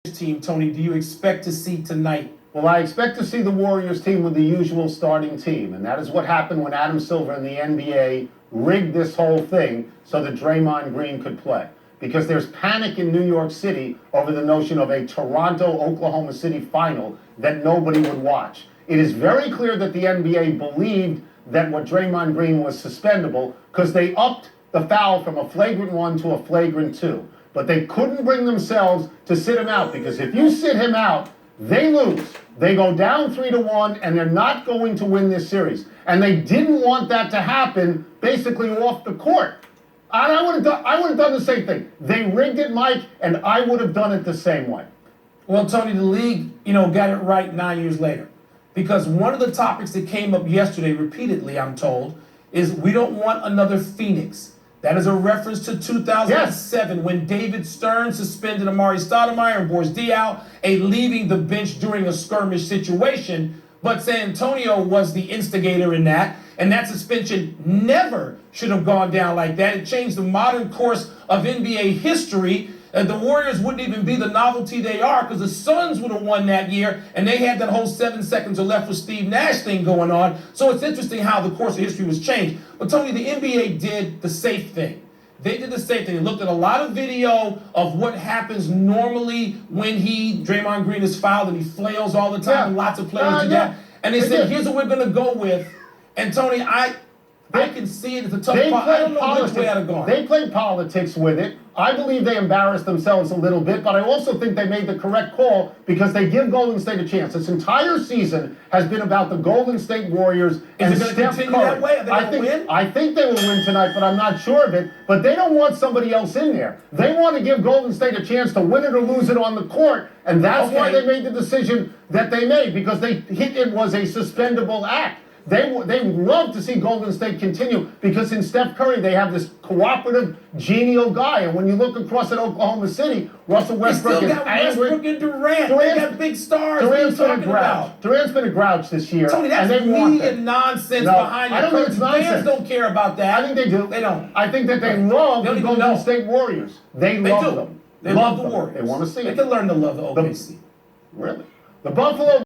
team, Tony, do you expect to see tonight? Well, I expect to see the Warriors team with the usual starting team, and that is what happened when Adam Silver and the NBA rigged this whole thing so that Draymond Green could play. Because there's panic in New York City over the notion of a Toronto-Oklahoma City final that nobody would watch. It is very clear that the NBA believed that what Draymond Green was suspendable because they upped the foul from a flagrant 1 to a flagrant 2. But they couldn't bring themselves to sit him out, because if you sit him out, they lose. They go down 3-1, and they're not going to win this series. And they didn't want that to happen basically off the court. And I would have done the same thing. They rigged it, Mike, and I would have done it the same way. Well, Tony, the league, got it right 9 years later. Because one of the topics that came up yesterday repeatedly, I'm told, is we don't want another Phoenix. That is a reference to 2007 when David Stern suspended Amari Stoudemire and Boris Diaw, leaving the bench during a skirmish situation. But San Antonio was the instigator in that, and that suspension never should have gone down like that. It changed the modern course of NBA history. The Warriors wouldn't even be the novelty they are, because the Suns would have won that year, and they had that whole 7 seconds or left with Steve Nash thing going on. So it's interesting how the course of history was changed. But Tony, the NBA did the safe thing. They did the same thing. They looked at a lot of video of what happens normally when Draymond Green is fouled and he flails all the time, and lots of players do that. And they said, here's what we're going to go with. And Tony, I can see it as a tough part. I don't know which way I'd have gone. They played politics with it. I believe they embarrassed themselves a little bit, but I also think they made the correct call because they give Golden State a chance. This entire season has been about the Golden State Warriors and Is it going to continue that way? Are they going to win? I think they will win tonight, but I'm not sure of it. But they don't want somebody else in there. They want to give Golden State a chance to win it or lose it on the court, and that's why they made the decision that they made, because it was a suspendable act. They would love to see Golden State continue, because in Steph Curry they have this cooperative, genial guy. And when you look across at Oklahoma City, Russell Westbrook is angry. Westbrook and Durant. They got big stars. Durant's been a grouch. Durant's been a grouch this year. Tony, that's media nonsense behind I don't think it's nonsense. Fans don't care about that. I think they do. They don't. I think that they love the Golden State Warriors. They love them. They love the Warriors. They want to see it. They can learn to love the OKC. Really? The Buffalo